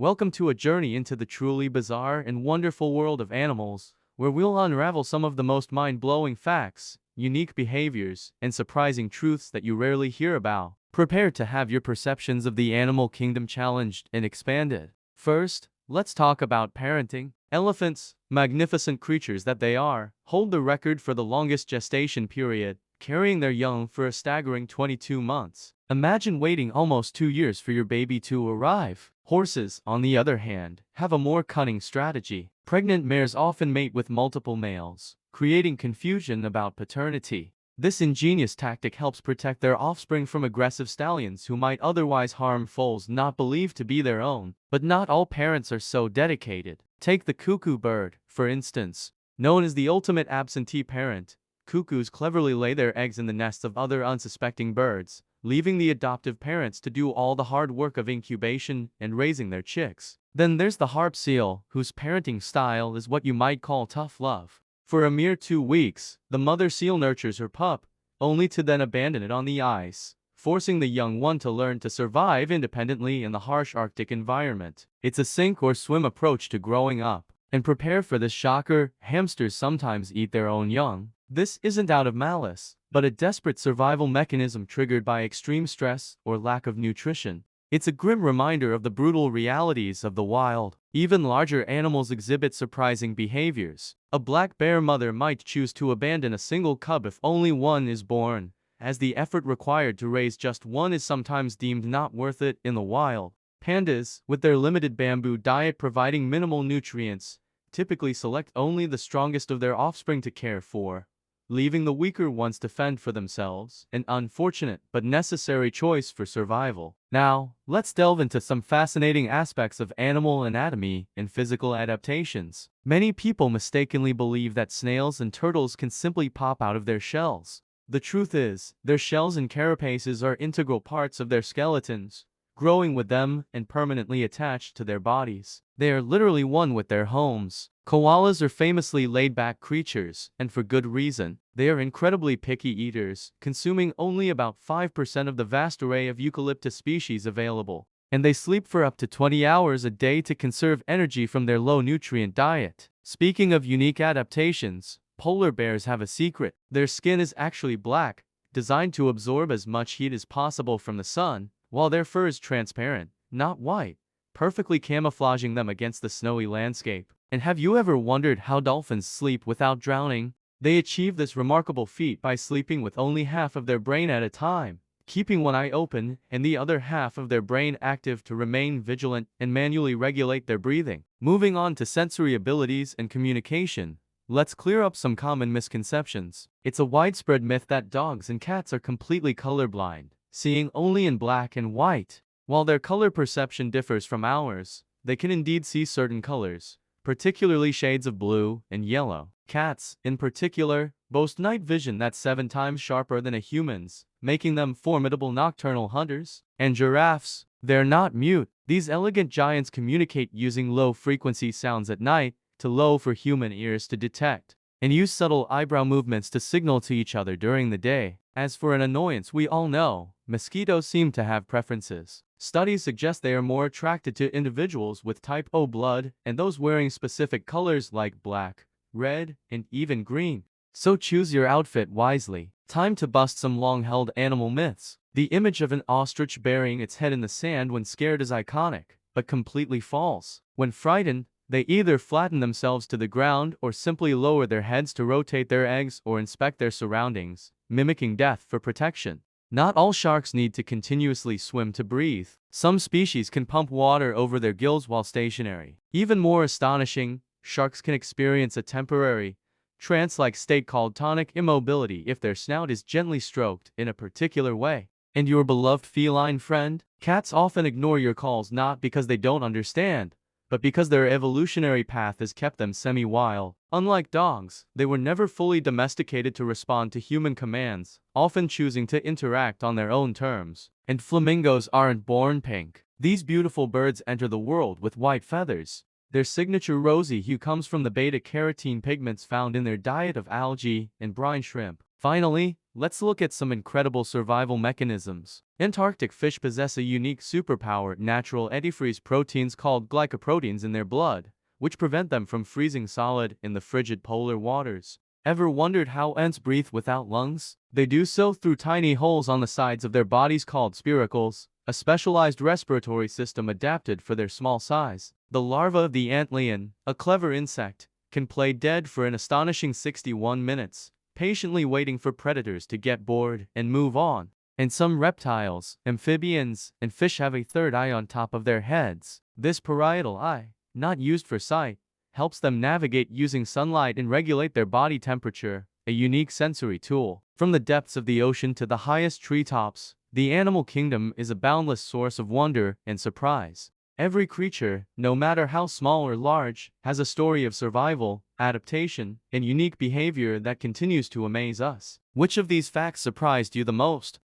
Welcome to a journey into the truly bizarre and wonderful world of animals, where we'll unravel some of the most mind-blowing facts, unique behaviors, and surprising truths that you rarely hear about. Prepare to have your perceptions of the animal kingdom challenged and expanded. First, let's talk about parenting. Elephants, magnificent creatures that they are, hold the record for the longest gestation period, carrying their young for a staggering 22 months. Imagine waiting almost 2 years for your baby to arrive. Horses, on the other hand, have a more cunning strategy. Pregnant mares often mate with multiple males, creating confusion about paternity. This ingenious tactic helps protect their offspring from aggressive stallions who might otherwise harm foals not believed to be their own. But not all parents are so dedicated. Take the cuckoo bird, for instance. Known as the ultimate absentee parent, cuckoos cleverly lay their eggs in the nests of other unsuspecting birds, leaving the adoptive parents to do all the hard work of incubation and raising their chicks. Then there's the harp seal, whose parenting style is what you might call tough love. For a mere 2 weeks, the mother seal nurtures her pup, only to then abandon it on the ice, forcing the young one to learn to survive independently in the harsh Arctic environment. It's a sink or swim approach to growing up. And prepare for this shocker, hamsters sometimes eat their own young. This isn't out of malice, but a desperate survival mechanism triggered by extreme stress or lack of nutrition. It's a grim reminder of the brutal realities of the wild. Even larger animals exhibit surprising behaviors. A black bear mother might choose to abandon a single cub if only one is born, as the effort required to raise just one is sometimes deemed not worth it in the wild. Pandas, with their limited bamboo diet providing minimal nutrients, typically select only the strongest of their offspring to care for, leaving the weaker ones to fend for themselves, an unfortunate but necessary choice for survival. Now, let's delve into some fascinating aspects of animal anatomy and physical adaptations. Many people mistakenly believe that snails and turtles can simply pop out of their shells. The truth is, their shells and carapaces are integral parts of their skeletons, growing with them and permanently attached to their bodies. They are literally one with their homes. Koalas are famously laid-back creatures, and for good reason. They are incredibly picky eaters, consuming only about 5% of the vast array of eucalyptus species available. And they sleep for up to 20 hours a day to conserve energy from their low-nutrient diet. Speaking of unique adaptations, polar bears have a secret. Their skin is actually black, designed to absorb as much heat as possible from the sun, while their fur is transparent, not white, perfectly camouflaging them against the snowy landscape. And have you ever wondered how dolphins sleep without drowning? They achieve this remarkable feat by sleeping with only half of their brain at a time, keeping one eye open and the other half of their brain active to remain vigilant and manually regulate their breathing. Moving on to sensory abilities and communication, let's clear up some common misconceptions. It's a widespread myth that dogs and cats are completely colorblind, seeing only in black and white. While their color perception differs from ours, they can indeed see certain colors, particularly shades of blue and yellow. Cats, in particular, boast night vision that's 7 times sharper than a human's, making them formidable nocturnal hunters. And giraffes, they're not mute. These elegant giants communicate using low-frequency sounds at night, too low for human ears to detect, and use subtle eyebrow movements to signal to each other during the day. As for an annoyance we all know, mosquitoes seem to have preferences. Studies suggest they are more attracted to individuals with type O blood and those wearing specific colors like black, red, and even green. So choose your outfit wisely. Time to bust some long-held animal myths. The image of an ostrich burying its head in the sand when scared is iconic, but completely false. When frightened, they either flatten themselves to the ground or simply lower their heads to rotate their eggs or inspect their surroundings, mimicking death for protection. Not all sharks need to continuously swim to breathe. Some species can pump water over their gills while stationary. Even more astonishing, sharks can experience a temporary, trance-like state called tonic immobility if their snout is gently stroked in a particular way. And your beloved feline friend? Cats often ignore your calls not because they don't understand, but because their evolutionary path has kept them semi-wild. Unlike dogs, they were never fully domesticated to respond to human commands, often choosing to interact on their own terms. And flamingos aren't born pink. These beautiful birds enter the world with white feathers. Their signature rosy hue comes from the beta-carotene pigments found in their diet of algae and brine shrimp. Finally, let's look at some incredible survival mechanisms. Antarctic fish possess a unique superpower, natural antifreeze proteins called glycoproteins in their blood, which prevent them from freezing solid in the frigid polar waters. Ever wondered how ants breathe without lungs? They do so through tiny holes on the sides of their bodies called spiracles, a specialized respiratory system adapted for their small size. The larva of the antlion, a clever insect, can play dead for an astonishing 61 minutes, patiently waiting for predators to get bored and move on. And some reptiles, amphibians, and fish have a third eye on top of their heads. This parietal eye, not used for sight, helps them navigate using sunlight and regulate their body temperature, a unique sensory tool. From the depths of the ocean to the highest treetops, the animal kingdom is a boundless source of wonder and surprise. Every creature, no matter how small or large, has a story of survival, adaptation, and unique behavior that continues to amaze us. Which of these facts surprised you the most?